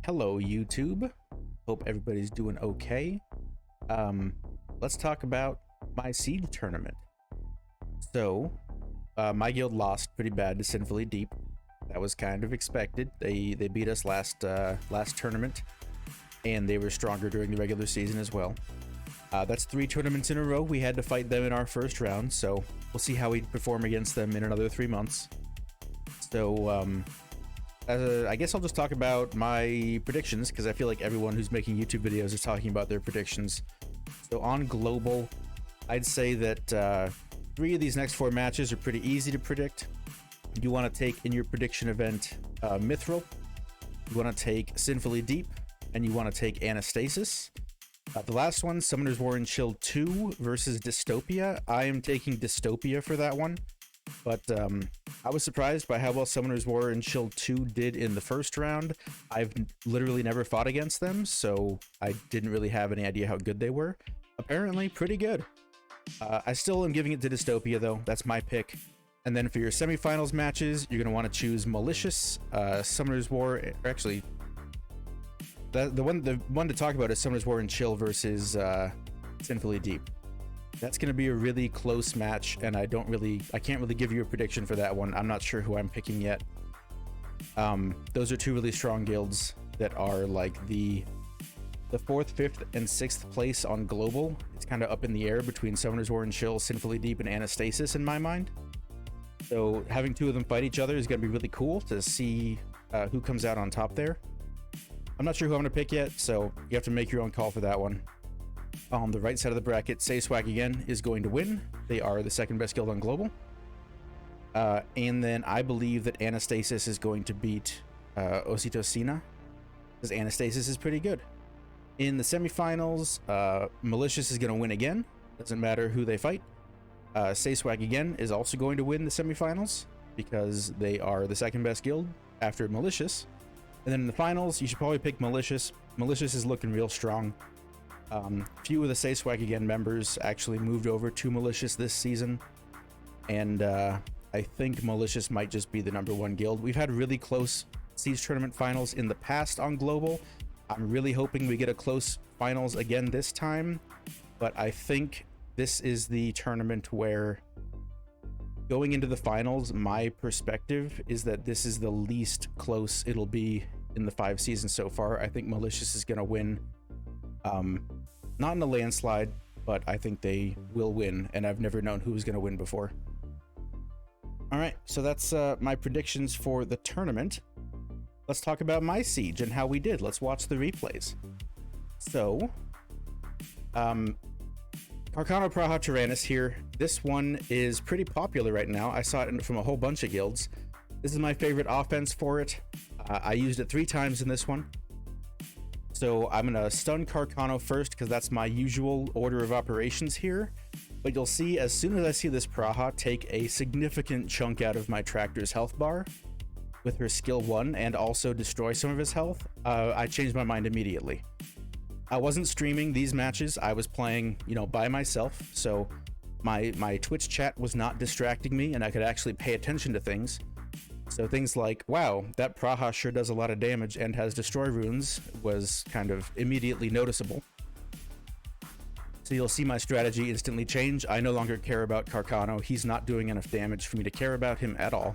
Hello, YouTube. Hope everybody's doing okay. Let's talk about my Siege tournament. So, my guild lost pretty bad to Sinfully Deep. That was kind of expected. They beat us last tournament, and they were stronger during the regular season as well. That's 3 tournaments in a row. We had to fight them in our first round, so we'll see how we perform against them in another 3 months. So, I guess I'll just talk about my predictions, because I feel like everyone who's making YouTube videos is talking about their predictions. So on global, I'd say that 3 of these next 4 matches are pretty easy to predict. You want to take in your prediction event Mithril, you want to take Sinfully Deep, and you want to take Anastasis. The last one, Summoner's War and Chill 2 versus Dystopia. I am taking Dystopia for that one. But I was surprised by how well Summoner's War and Chill 2 did in the first round. I've literally never fought against them, so I didn't really have any idea how good they were. Apparently, pretty good. I still am giving it to Dystopia, though. That's my pick. And then for your semifinals matches, you're going to want to choose Malicious, Summoner's War, or actually, the one to talk about is Summoner's War and Chill versus Sinfully Deep. That's going to be a really close match, and I can't really give you a prediction for that one. I'm not sure who I'm picking yet. Those are 2 really strong guilds that are like the 4th, 5th, and 6th place on global. It's kind of up in the air between Summoner's War and Chill, Sinfully Deep, and Anastasis in my mind. So having 2 of them fight each other is going to be really cool to see who comes out on top there. I'm not sure who I'm going to pick yet, so you have to make your own call for that one. On the right side of the bracket, Say Swag again is going to win. They are the 2nd best guild on global. And then I believe that Anastasis is going to beat Ocytocina, because Anastasis is pretty good. In the semifinals, Malicious is going to win again. Doesn't matter who they fight. Say Swag again is also going to win the semifinals, because they are the 2nd best guild after Malicious. And then in the finals, you should probably pick Malicious. Malicious is looking real strong. Few of the Say Swag Again members actually moved over to Malicious this season, and I think Malicious might just be the #1 guild. We've had really close Siege tournament finals in the past on global. I'm really hoping we get a close finals again this time, but I think this is the tournament where, going into the finals, my perspective is that this is the least close it'll be in the 5 seasons so far. I think Malicious is going to win. Not in a landslide, but I think they will win, and I've never known who was going to win before. Alright, so that's my predictions for the tournament. Let's talk about my Siege and how we did. Let's watch the replays. So, Carcano Praha Tyrannus here. This one is pretty popular right now. I saw it from a whole bunch of guilds. This is my favorite offense for it. I used it 3 times in this one. So I'm going to stun Carcano first, because that's my usual order of operations here. But you'll see, as soon as I see this Praha take a significant chunk out of my Tractor's health bar with her skill 1 and also destroy some of his health, I changed my mind immediately. I wasn't streaming these matches. I was playing, by myself. So my Twitch chat was not distracting me, and I could actually pay attention to things. So things like, wow, that Praha sure does a lot of damage and has destroy runes, was kind of immediately noticeable. So you'll see my strategy instantly change. I no longer care about Carcano. He's not doing enough damage for me to care about him at all.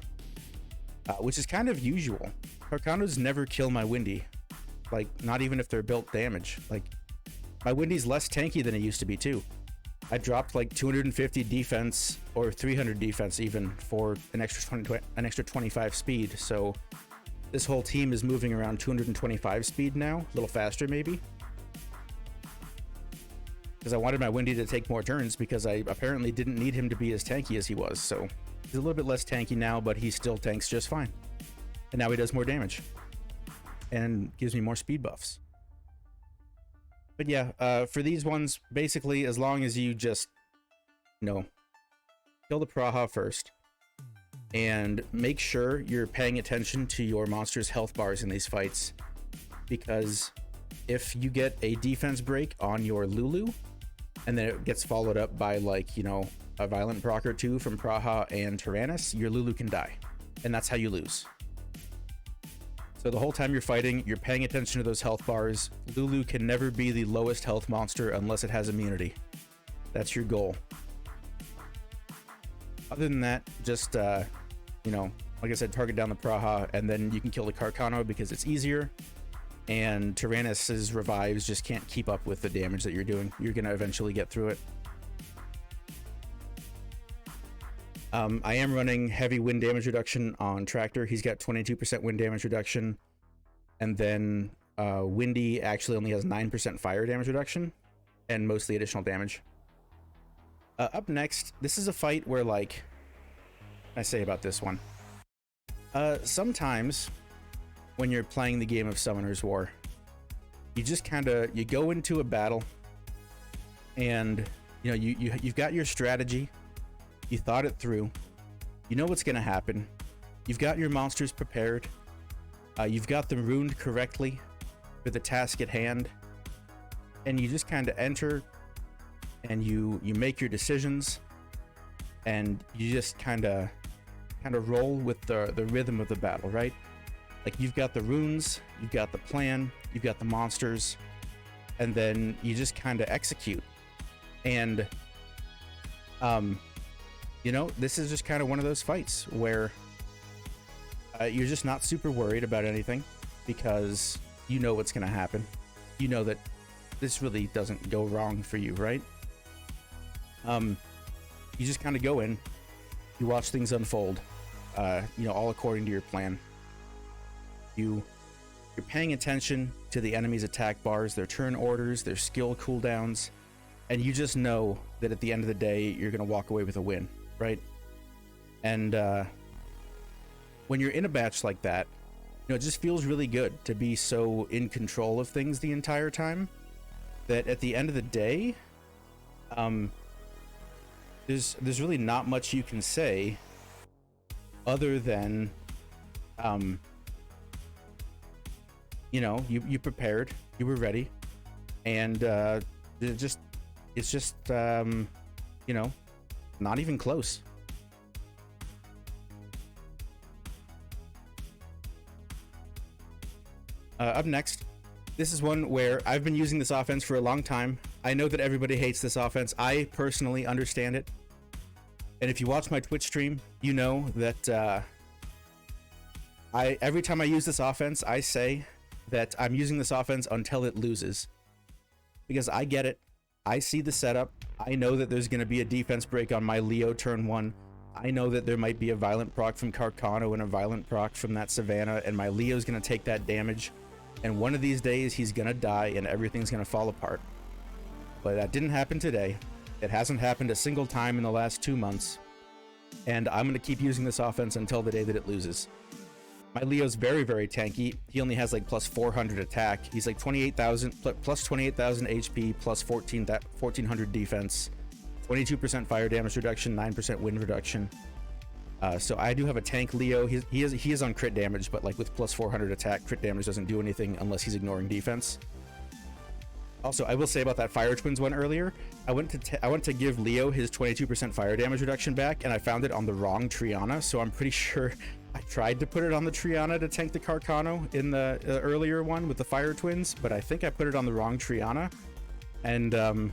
Which is kind of usual. Carcanos never kill my Windy. Like, not even if they're built damage. Like, my Windy's less tanky than it used to be too. I dropped like 250 defense, or 300 defense even, for an extra 25 speed. So this whole team is moving around 225 speed now, a little faster maybe. Because I wanted my Windy to take more turns, because I apparently didn't need him to be as tanky as he was. So he's a little bit less tanky now, but he still tanks just fine. And now he does more damage and gives me more speed buffs. But yeah, for these ones, basically, as long as you just, kill the Praha first, and make sure you're paying attention to your monster's health bars in these fights, because if you get a defense break on your Lulu, and then it gets followed up by, like, a violent proc or 2 from Praha and Tyrannus, your Lulu can die, and that's how you lose. So the whole time you're fighting, you're paying attention to those health bars. Lulu can never be the lowest health monster unless it has immunity. That's your goal. Other than that, just, you know, like I said, target down the Praha, and then you can kill the Carcano because it's easier. And Tyrannus's revives just can't keep up with the damage that you're doing. You're going to eventually get through it. I am running heavy wind damage reduction on Tractor. He's got 22% wind damage reduction. And then Windy actually only has 9% fire damage reduction and mostly additional damage. Up next, this is a fight where, like, what can I say about this one? Sometimes when you're playing the game of Summoner's War, you just kind of, you go into a battle and, you know, you've got your strategy. You thought it through. You know what's going to happen. You've got your monsters prepared. You've got them runed correctly for the task at hand. And you just kind of enter and you make your decisions. And you just kind of roll with the rhythm of the battle, right? Like, you've got the runes, you've got the plan, you've got the monsters, and then you just kind of execute. And you know, this is just kind of one of those fights where you're just not super worried about anything because you know what's going to happen. You know that this really doesn't go wrong for you, right? You just kind of go in, you watch things unfold, you know, all according to your plan. You're paying attention to the enemy's attack bars, their turn orders, their skill cooldowns, and you just know that at the end of the day, you're going to walk away with a win. Right? And when you're in a batch like that, you know, it just feels really good to be so in control of things the entire time that at the end of the day, there's really not much you can say other than, you know, you prepared, you were ready, and it's just you know, not even close. Up next, this is one where I've been using this offense for a long time. I know that everybody hates this offense. I personally understand it. And if you watch my Twitch stream, you know that every time I use this offense, I say that I'm using this offense until it loses. Because I get it. I see the setup. I know that there's going to be a defense break on my Leo turn 1. I know that there might be a violent proc from Carcano and a violent proc from that Savannah, and my Leo's going to take that damage. And one of these days, he's going to die and everything's going to fall apart. But that didn't happen today. It hasn't happened a single time in the last 2 months. And I'm going to keep using this offense until the day that it loses. My Leo's very, very tanky. He only has like plus 400 attack. He's like 28,000 plus 28,000 HP plus 1400 defense, 22% fire damage reduction, 9% wind reduction. So I do have a tank Leo. He is on crit damage, but like with plus 400 attack, crit damage doesn't do anything unless he's ignoring defense. Also, I will say about that Fire Twins one earlier, I went to give Leo his 22% fire damage reduction back, and I found it on the wrong Triana, so I'm pretty sure I tried to put it on the Triana to tank the Carcano in the earlier one with the Fire Twins, but I think I put it on the wrong Triana, and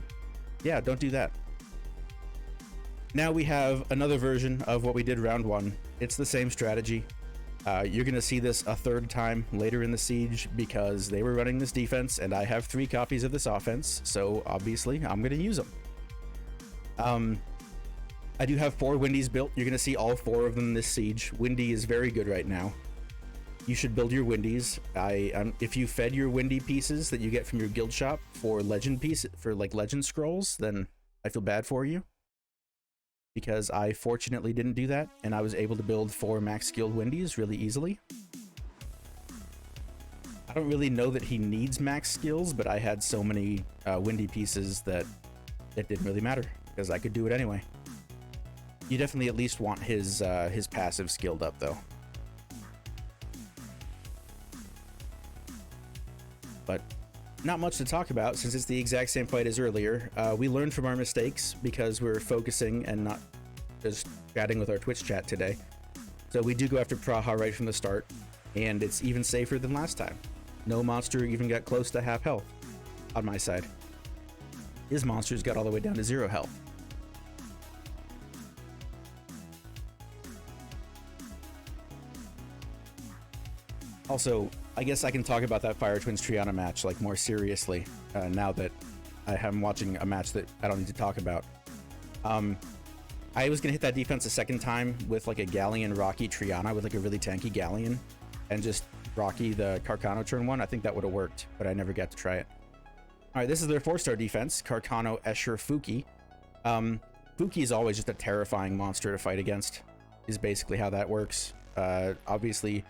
yeah, don't do that. Now we have another version of what we did round 1. It's the same strategy. You're going to see this a third time later in the siege because they were running this defense and I have 3 copies of this offense, so obviously I'm going to use them. I do have 4 Windies built. You're going to see all 4 of them this siege. Windy is very good right now. You should build your Windies. If you fed your Windy pieces that you get from your guild shop for legend pieces, for like legend scrolls, then I feel bad for you. Because I fortunately didn't do that, and I was able to build 4 max skilled Windies really easily. I don't really know that he needs max skills, but I had so many Windy pieces that it didn't really matter, because I could do it anyway. You definitely at least want his passive skilled up, though. But not much to talk about since it's the exact same fight as earlier. We learned from our mistakes because we're focusing and not just chatting with our Twitch chat today. So we do go after Praha right from the start. and it's even safer than last time. No monster even got close to half health on my side. His monsters got all the way down to 0 health. Also, I guess I can talk about that Fire Twins Triana match like more seriously now that I am watching a match that I don't need to talk about. I was gonna hit that defense a second time with like a Galleon Rocky Triana with like a really tanky Galleon and just Rocky the Carcano turn 1. I think that would have worked, but I never got to try it. All right, this is their 4-star defense, Carcano Escher Fuki. Fuki is always just a terrifying monster to fight against, is basically how that works. Obviously,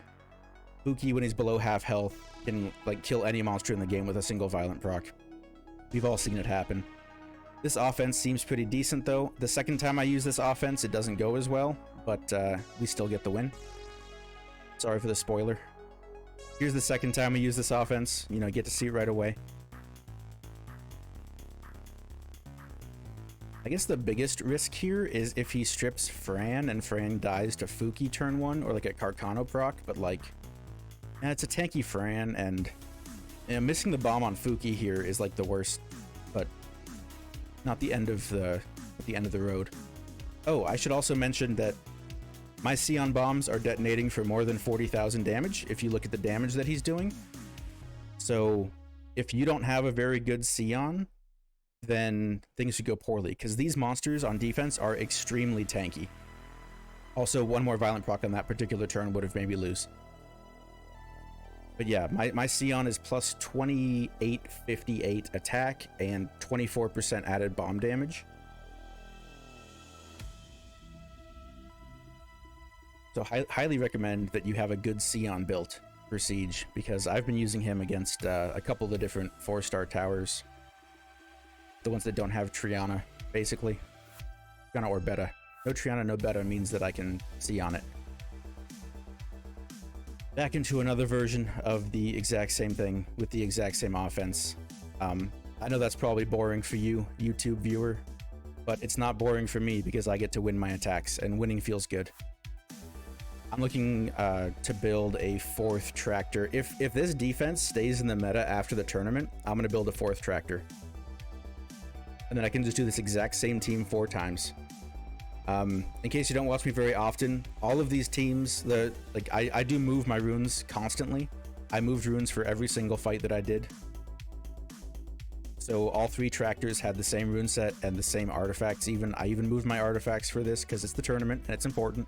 Fuki, when he's below half health, can like kill any monster in the game with a single violent proc. We've all seen it happen. This offense seems pretty decent though. The second time I use this offense, it doesn't go as well, but we still get the win. Sorry for the spoiler. Here's the second time we use this offense. You know, get to see it right away. I guess the biggest risk here is if he strips Fran and Fran dies to Fuki turn 1 or like a Carcano proc, but like, yeah, it's a tanky Fran, and you know, missing the bomb on Fuki here is like the worst, but not the end of the road. Oh, I should also mention that my Sion bombs are detonating for more than 40,000 damage if you look at the damage that he's doing. So if you don't have a very good Sion, then things should go poorly, because these monsters on defense are extremely tanky. Also, one more violent proc on that particular turn would have made me lose. But yeah, my Sion is plus 2858 attack and 24% added bomb damage. So highly recommend that you have a good Sion built for Siege, because I've been using him against a couple of the different 4-star towers. The ones that don't have Triana, basically. Triana or Beta. No Triana, no Beta means that I can Sion it. Back into another version of the exact same thing with the exact same offense. I know that's probably boring for you, YouTube viewer, but it's not boring for me because I get to win my attacks, and winning feels good. I'm looking to build a 4th tractor. If this defense stays in the meta after the tournament, I'm going to build a 4th tractor. And then I can just do this exact same team 4 times. In case you don't watch me very often, all of these teams, I do move my runes constantly. I moved runes for every single fight that I did. So all 3 tractors had the same rune set and the same artifacts. I even moved my artifacts for this because it's the tournament and it's important.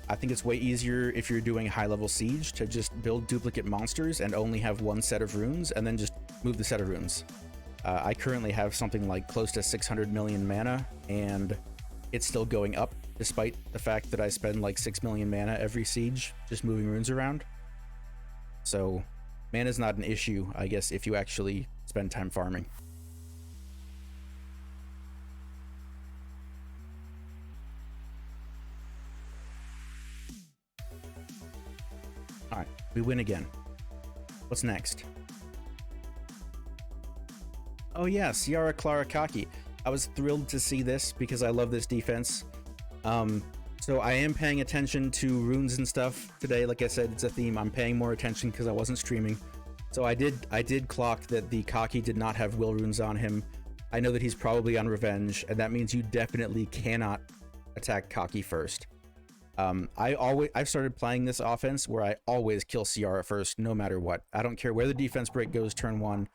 I think it's way easier if you're doing high-level Siege to just build duplicate monsters and only have 1 set of runes and then just move the set of runes. I currently have something like close to 600 million mana, and it's still going up despite the fact that I spend like 6 million mana every Siege just moving runes around. So mana is not an issue, I guess, if you actually spend time farming. Alright, we win again. What's next? Oh yeah, Ciara, Clara, Kaki. I was thrilled to see this because I love this defense. So I am paying attention to runes and stuff today. Like I said, it's a theme. I'm paying more attention because I wasn't streaming. So I did clock that the Kaki did not have will runes on him. I know that he's probably on revenge, and that means you definitely cannot attack Kaki first. I've started playing this offense where I always kill Ciara first, no matter what. I don't care where the defense break goes turn 1.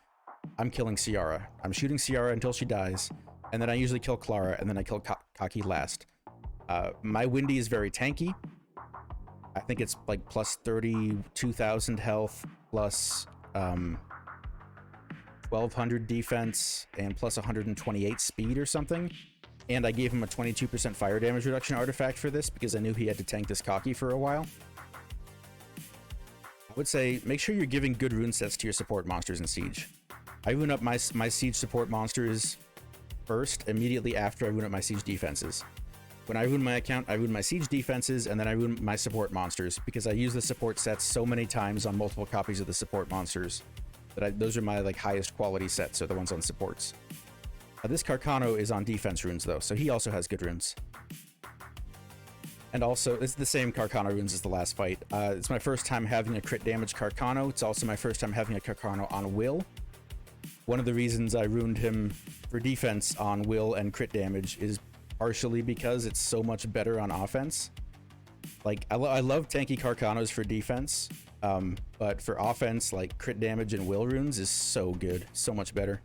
I'm killing Ciara. I'm shooting Ciara until she dies, and then I usually kill Clara, and then I kill Kaki last. My Windy is very tanky. I think it's like plus 32,000 health, plus 1,200 defense, and plus 128 speed or something. And I gave him a 22% fire damage reduction artifact for this because I knew he had to tank this Kaki for a while. I would say make sure you're giving good rune sets to your support monsters in Siege. I rune up my Siege support monsters first, immediately after I rune up my Siege defenses. When I rune my account, I rune my Siege defenses, and then I rune my support monsters, because I use the support sets so many times on multiple copies of the support monsters that those are my like highest quality sets, are the ones on supports. This Carcano is on defense runes though, so he also has good runes. And also, it's the same Carcano runes as the last fight. It's my first time having a crit damage Carcano. It's also my first time having a Carcano on Will. One of the reasons I ruined him for defense on Will and crit damage is partially because it's so much better on offense. Like, I love tanky Carcanos for defense, but for offense, like, crit damage and Will runes is so good, so much better.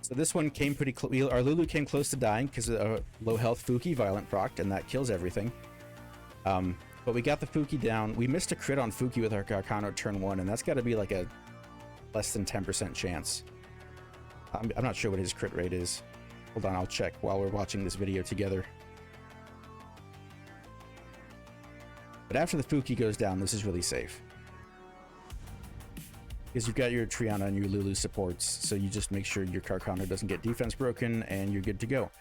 So this one came pretty close. Our Lulu came close to dying because of a low health Fuki Violent procced, and that kills everything. But we got the Fuki down. We missed a crit on Fuki with our Carcano turn 1, and that's got to be like a less than 10% chance. I'm not sure what his crit rate is. Hold on, I'll check while we're watching this video together. But after the Fuki goes down, this is really safe. Because you've got your Triana and your Lulu supports, so you just make sure your Carcano doesn't get defense broken, and you're good to go.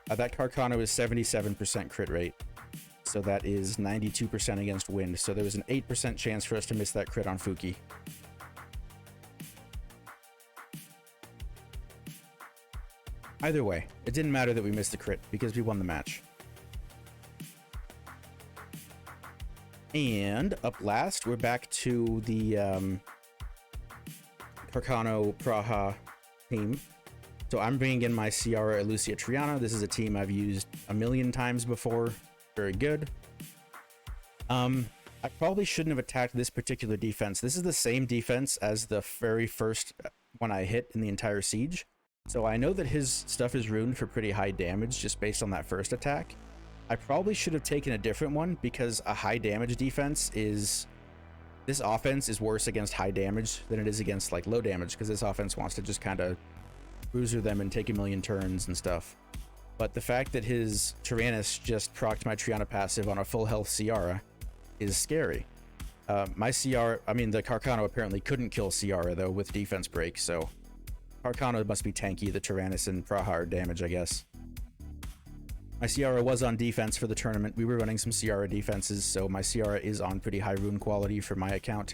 That Carcano is 77% crit rate, so that is 92% against wind, so there was an 8% chance for us to miss that crit on Fuki. Either way, it didn't matter that we missed the crit, because we won the match. And up last, we're back to the Carcano Praha team. So I'm bringing in my Ciara, Lucia, Triana. This is a team I've used a million times before. Very good. I probably shouldn't have attacked this particular defense. This is the same defense as the very first one I hit in the entire siege. So I know that his stuff is ruined for pretty high damage just based on that first attack. I probably should have taken a different one because a high damage defense is... This offense is worse against high damage than it is against like low damage, because this offense wants to just kind of bruiser them and take a million turns and stuff. But the fact that his Tyrannus just procced my Triana passive on a full health Ciara is scary. My Ciara, I mean the Carcano apparently couldn't kill Ciara though with defense break, so Carcano must be tanky. The Tyrannus and Praha are damage, I guess. My Ciara was on defense for the tournament. We were running some Ciara defenses, so my Ciara is on pretty high rune quality for my account.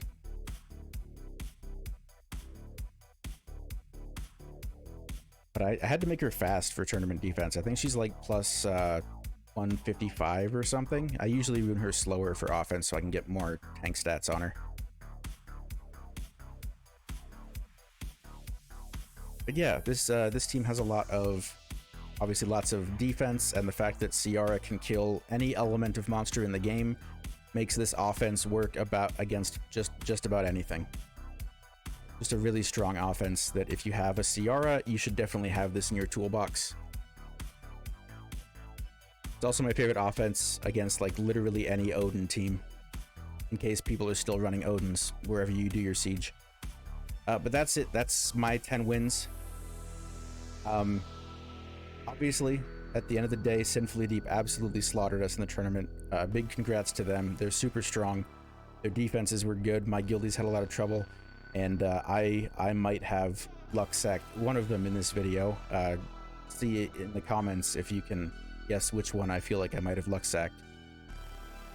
But I had to make her fast for tournament defense. I think she's like plus 155 or something. I usually rune her slower for offense so I can get more tank stats on her. But yeah, this team has a lot of... Obviously lots of defense, and the fact that Ciara can kill any element of monster in the game makes this offense work against just about anything. Just a really strong offense that if you have a Ciara, you should definitely have this in your toolbox. It's also my favorite offense against like literally any Odin team, in case people are still running Odins wherever you do your siege. But that's it. That's my 10 wins. Obviously, at the end of the day, SINfullyDEEP absolutely slaughtered us in the tournament. Big congrats to them. They're super strong. Their defenses were good. My guildies had a lot of trouble, and I might have luck sacked one of them in this video. See in the comments if you can guess which one I feel like I might have luck sacked.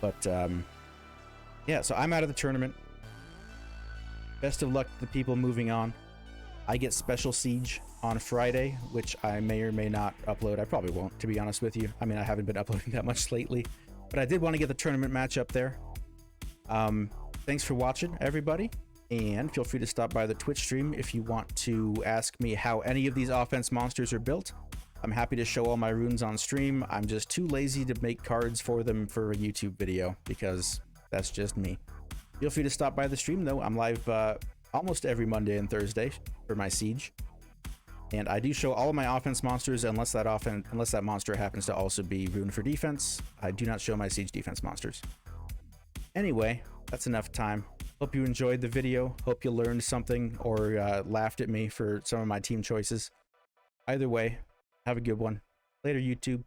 But yeah, so I'm out of the tournament. Best of luck to the people moving on. I get special siege on Friday, which I may or may not upload. I probably won't, to be honest with you. I mean, I haven't been uploading that much lately, but I did want to get the tournament match up there. Thanks for watching, everybody, and feel free to stop by the Twitch stream if you want to ask me how any of these offense monsters are built. I'm happy to show all my runes on stream. I'm just too lazy to make cards for them for a YouTube video, because that's just me. Feel free to stop by the stream, though. I'm live almost every Monday and Thursday for my siege. And I do show all of my offense monsters unless that monster happens to also be rune for defense. I do not show my siege defense monsters. Anyway, that's enough time. Hope you enjoyed the video. Hope you learned something or laughed at me for some of my team choices. Either way, have a good one. Later, YouTube.